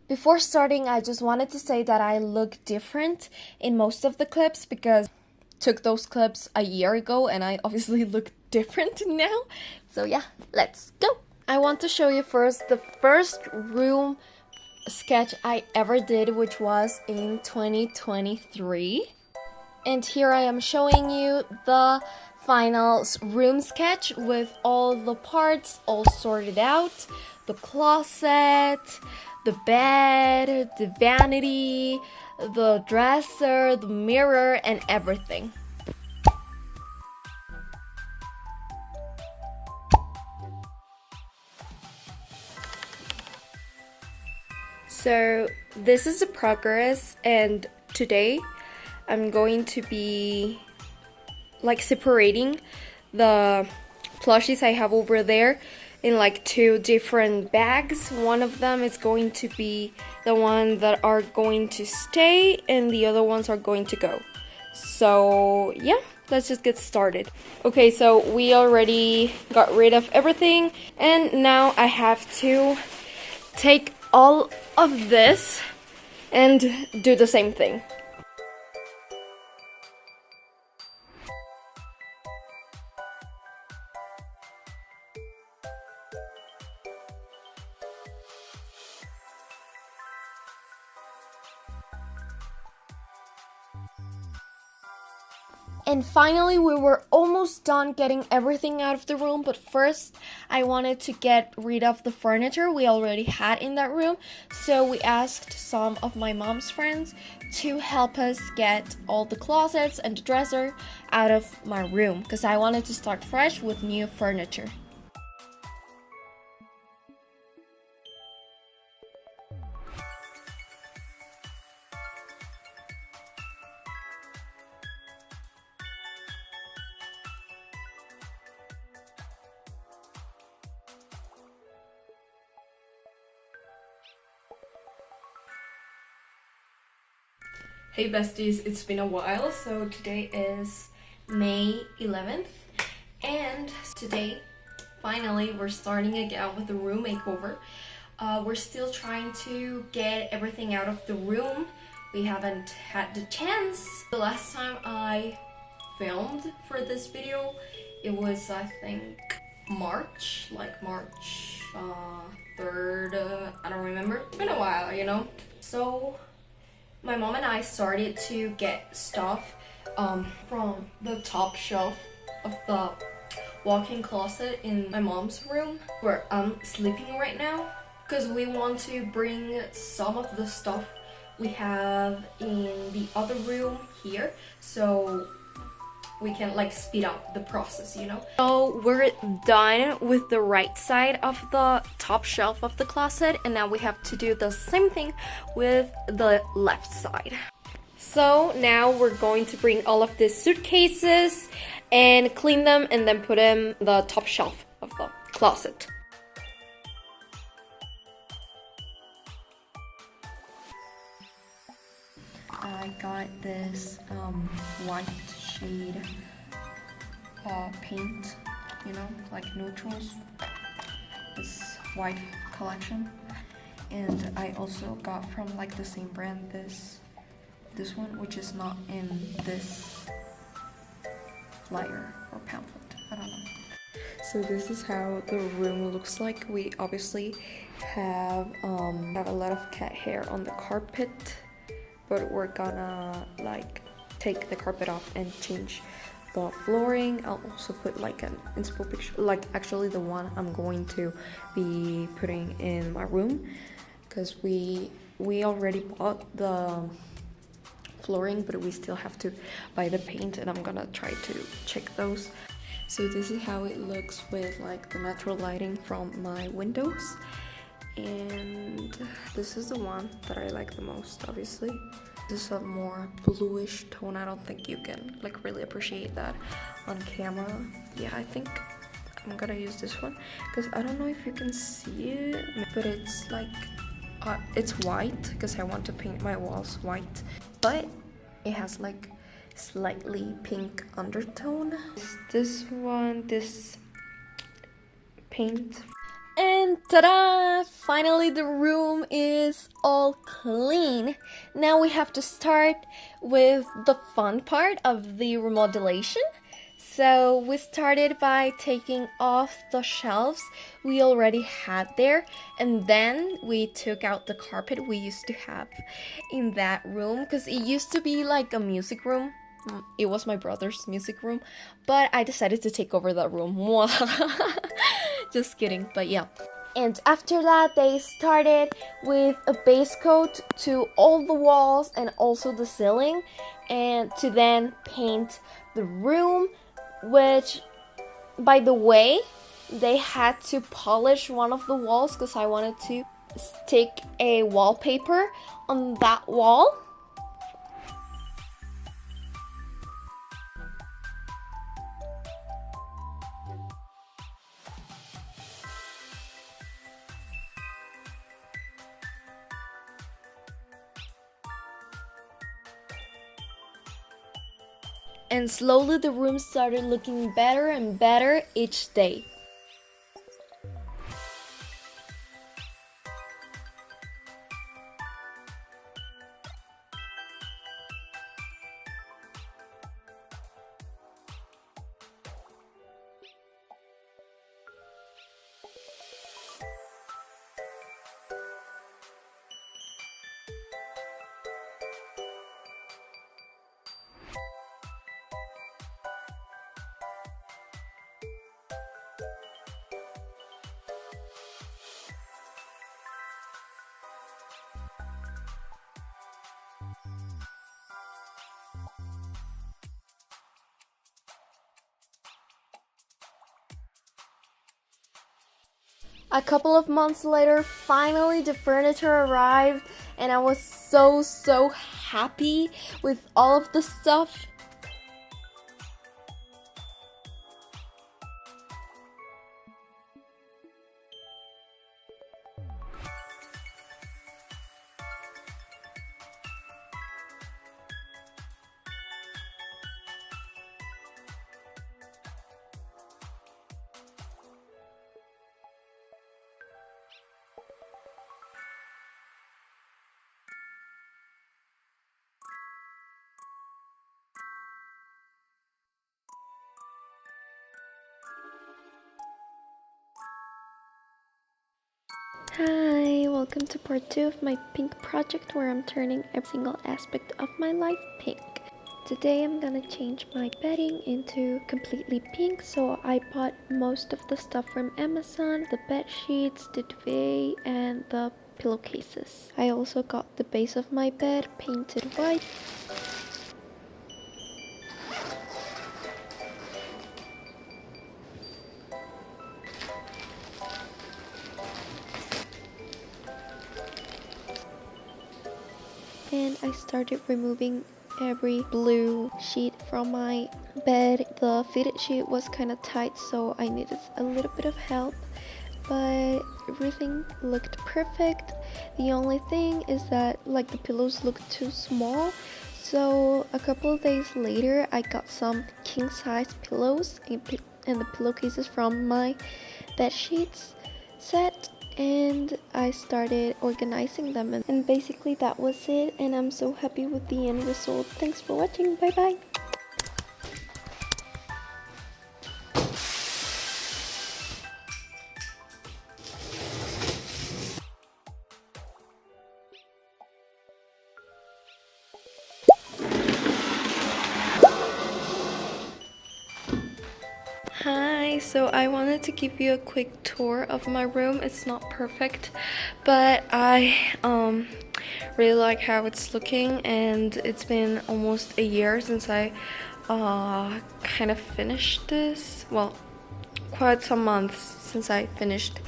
Before starting, I just wanted to say that I look different in most of the clips because I took those clips a year ago and I obviously look different now. So yeah, let's go. I want to show you first the first room sketch I ever did, which was in 2023. And here I am showing you the final room sketch with all the parts all sorted out. The closet, the bed, the vanity, the dresser, the mirror, and everything. So this is the progress, and today I'm going to be like separating the plushies I have over there in like 2 different bags. One of them is going to be the one that are going to stay and the other ones are going to go. So yeah, let's just get started. Okay, so we already got rid of everything and now I have to take all of this and do the same thing. And finally, we were almost done getting everything out of the room, but first I wanted to get rid of the furniture we already had in that room. So we asked some of my mom's friends to help us get all the closets and the dresser out of my room because I wanted to start fresh with new furniture. Hey besties, it's been a while. So today is May 11th and today finally we're starting again with the room makeover. We're still trying to get everything out of the room. We haven't had the chance. The last time I filmed for this video, it was I think March 3rd, I don't remember. It's been a while, you know. So my mom and I started to get stuff from the top shelf of the walk-in closet in my mom's room where I'm sleeping right now, because we want to bring some of the stuff we have in the other room here so we can like speed up the process, you know. So we're done with the right side of the top shelf of the closet and now we have to do the same thing with the left side. So now we're going to bring all of these suitcases and clean them and then put them in the top shelf of the closet. I got this white shade paint, you know, like neutrals, this white collection. And I also got from like the same brand this one, which is not in this flyer or pamphlet, I don't know. So this is how the room looks like. We obviously have a lot of cat hair on the carpet, but we're gonna like take the carpet off and change the flooring. I'll also put like an inspo picture, like actually the one I'm going to be putting in my room, because we already bought the flooring, but we still have to buy the paint and I'm gonna try to check those. So this is how it looks with like the natural lighting from my windows. And this is the one that I like the most, obviously. This is a more bluish tone. I don't think you can like really appreciate that on camera. Yeah, I think I'm gonna use this one because I don't know if you can see it, but it's like it's white because I want to paint my walls white, but it has like slightly pink undertone. This one, this paint. And ta-da! Finally the room is all clean. Now we have to start with the fun part of the remodelation. So we started by taking off the shelves we already had there, and then we took out the carpet we used to have in that room because it used to be like a music room. It was my brother's music room, but I decided to take over that room. Just kidding, but yeah. And after that, they started with a base coat to all the walls and also the ceiling, and to then paint the room, which, by the way, they had to polish one of the walls because I wanted to stick a wallpaper on that wall. And slowly the room started looking better and better each day. A couple of months later, finally the furniture arrived, and I was so happy with all of the stuff. Hi, welcome to part 2 of my pink project where I'm turning every single aspect of my life pink. Today I'm gonna change my bedding into completely pink, so I bought most of the stuff from Amazon, the bed sheets, the duvet, and the pillowcases. I also got the base of my bed painted white. And I started removing every blue sheet from my bed. The fitted sheet was kind of tight, so I needed a little bit of help, but everything looked perfect. The only thing is that like the pillows looked too small, so a couple of days later I got some king size pillows and the pillowcases from my bed sheets set, and I started organizing them, and basically that was it, and I'm so happy with the end result. Thanks for watching. Bye bye. Hi, so I wanted to give you a quick tour of my room. It's not perfect, but I really like how it's looking, and it's been almost a year since I kind of finished this. Well, quite some months since I finished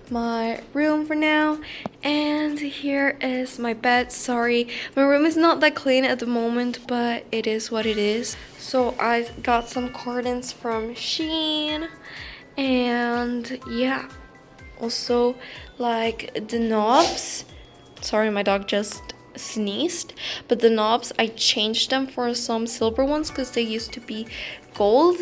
my room for now. And here is my bed. Sorry, my room is not that clean at the moment, but it is what it is. So I got some curtains from Shein, and yeah, also like the knobs. Sorry, my dog just sneezed, but the knobs, I changed them for some silver ones because they used to be gold.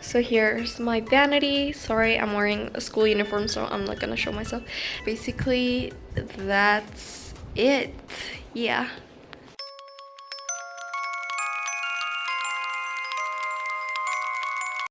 So here's my vanity. Sorry, I'm wearing a school uniform, so I'm not gonna show myself. Basically, that's it. Yeah.